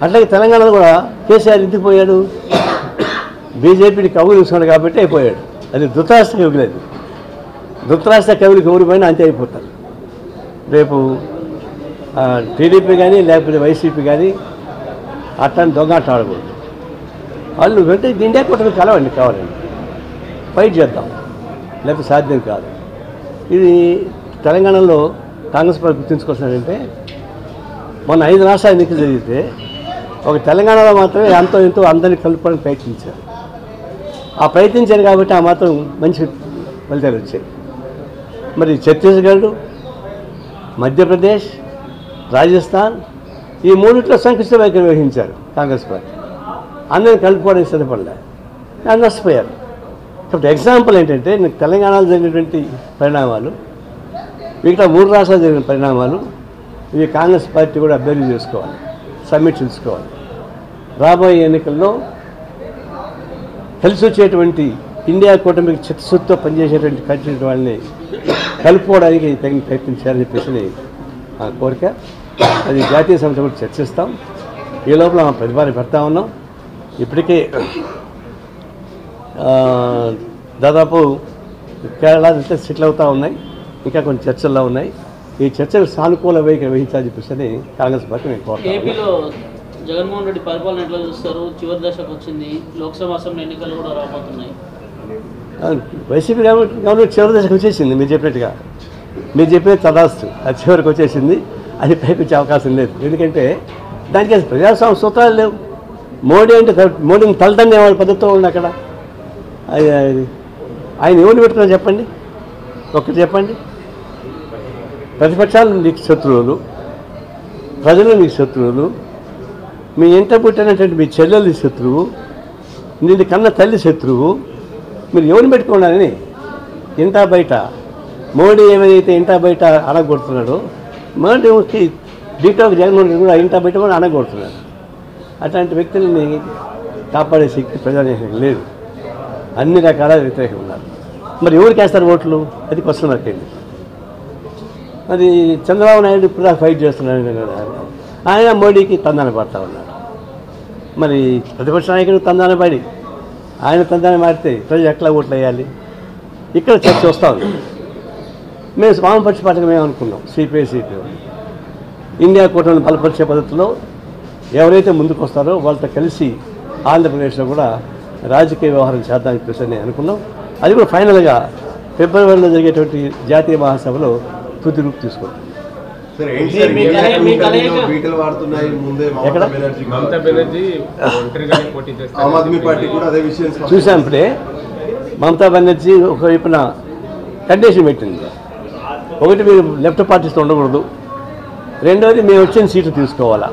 అట్లాగే తెలంగాణలో కూడా కేసీఆర్ ఇంటికి పోయాడు, బీజేపీని కవులు చూసుకున్నాడు కాబట్టి అయిపోయాడు. అది ధృతరాష్ట్ర కవులు, అది ధృతరాష్ట్ర కవులకి ఎవరు పోయినా అంతే అయిపోతారు. రేపు టీడీపీ కానీ లేకపోతే వైసీపీ కానీ అట్లాంటి దొంగాట ఆడకూడదు. వాళ్ళు వెంటనే ఇండియా కూటమి కలవండి, కావాలండి ఫైట్ చేద్దాం, లేకపోతే సాధ్యం కాదు. ఇది తెలంగాణలో కాంగ్రెస్ పార్టీ గుర్తుంచుకోవాల్సిందంటే మొన్న 5 రాష్ట్రాల ఎన్నికలు జరిగితే ఒక తెలంగాణలో మాత్రమే ఎంతో అందరినీ కలుపుకోవడానికి ప్రయత్నించారు. ఆ ప్రయత్నించారు కాబట్టి ఆ మాత్రం మంచి ఫలితాలు వచ్చాయి. మరి ఛత్తీస్గఢ్, మధ్యప్రదేశ్, రాజస్థాన్ ఈ మూడిట్లో సంకుచిత వైఖరి వహించారు కాంగ్రెస్ పార్టీ. అందరిని కలుపుకోవడానికి సిద్ధపడలే, నష్టపోయారు. కాబట్టి ఎగ్జాంపుల్ ఏంటంటే తెలంగాణలో జరిగినటువంటి పరిణామాలు, మిగతా 3 రాష్ట్రాలు జరిగిన పరిణామాలు, ఇవి కాంగ్రెస్ పార్టీ కూడా అభ్యర్థి చేసుకోవాలి, సమీక్షించుకోవాలి. రాబోయే ఎన్నికల్లో కలిసి వచ్చేటువంటి ఇండియా కూటమికి చిత్తశుద్ధితో పనిచేసేటువంటి కంట్రీ వాళ్ళని కలుపుకోవడానికి తగిన ప్రయత్నించాలని చెప్పేసి ఆ కోరిక. అది జాతీయ సమితి కూడా చర్చిస్తాం. ఈ లోపల ప్రతిపాదన పెడతా ఉన్నాం. ఇప్పటికే దాదాపు కేరళ సెటిల్ అవుతూ ఉన్నాయి, ఇంకా కొన్ని చర్చల్లో ఉన్నాయి. ఈ చర్చలు సానుకూల వైఖరి వహించాలని చెప్పేసి కాంగ్రెస్ పార్టీ నేను కోరుతాను. ఏపీలో జగన్మోహన్ రెడ్డి పరిపాలన ఎట్లా చూస్తారు? చివరి దశకు వచ్చింది, లోక్సభ అసెంబ్లీ ఎన్నికలు కూడా రాబోతున్నాయి. వైసీపీ గవర్నమెంట్ చివరి దశకు వచ్చేసింది. మీరు చెప్పినట్టుగా, మీరు చెప్పినది తదాస్తు, అది చివరికి వచ్చేసింది. అది పైకి వచ్చే అవకాశం లేదు. ఎందుకంటే దానికి ప్రజాస్వామ్య సూత్రాలు లేవు. మోడీ అంటే మోడీని తలతన్నే వాళ్ళ పద్ధతితో ఉంది అక్కడ. ఆయన ఎవరిని పెట్టుకున్నా చెప్పండి, ఒక్కటి చెప్పండి. ప్రతిపక్షాలు నీకు శత్రువులు, ప్రజలు నీకు శత్రువులు, మీ ఇంట పుట్టినటువంటి మీ చెల్లెలు శత్రువు, నిన్ను కన్న తల్లి శత్రువు. మీరు ఎవరిని పెట్టుకున్నారని ఇంటా బయట మోడీ ఏమైతే ఇంటా బయట అనగొడుతున్నాడో, మోడీకి డీటోకి జగన్మోహన్ రెడ్డి కూడా ఇంటా బయట కూడా అనగొడుతున్నాడు. అట్లాంటి వ్యక్తులని కాపాడే శక్తి ప్రజానీకానికి లేదు. అన్ని రకాల వ్యతిరేకం ఉన్నారు. మరి ఎవరికి వేస్తారు ఓట్లు? అది క్వశ్చన్ మార్క్ అయింది. అది చంద్రబాబు నాయుడు ఇప్పుడు ఫైట్ చేస్తున్నాడు కదా, ఆయన మోడీకి తందాన పడతా ఉన్నాడు. మరి ప్రతిపక్ష నాయకుడు తందాన పడి ఆయన తందాన మారితే ప్రజలు ఎట్లా ఓట్లు వేయాలి? ఇక్కడ చర్చ వస్తూ ఉంది. మేము వామపక్ష పార్టీగా మేము అనుకున్నాం, సిపిఐ సిపిఐ ఇండియా కూటమిని బలపరిచే పద్ధతిలో ఎవరైతే ముందుకు వస్తారో వాళ్ళతో కలిసి ఆంధ్రప్రదేశ్లో కూడా రాజకీయ వ్యవహారం చేద్దామని చెప్పేసి అనుకున్నాం. అది కూడా ఫైనల్గా ఫిబ్రవరిలో జరిగేటువంటి జాతీయ మహాసభలో తుది రూపు తీసుకుంటాం. చూసాం ఇప్పుడే మమతా బెనర్జీ ఒకవైపున కండిషన్ పెట్టింది. ఒకటి, మీరు లెఫ్ట్ పార్టీస్తో ఉండకూడదు, రెండవది మేము వచ్చిన సీట్లు తీసుకోవాలా.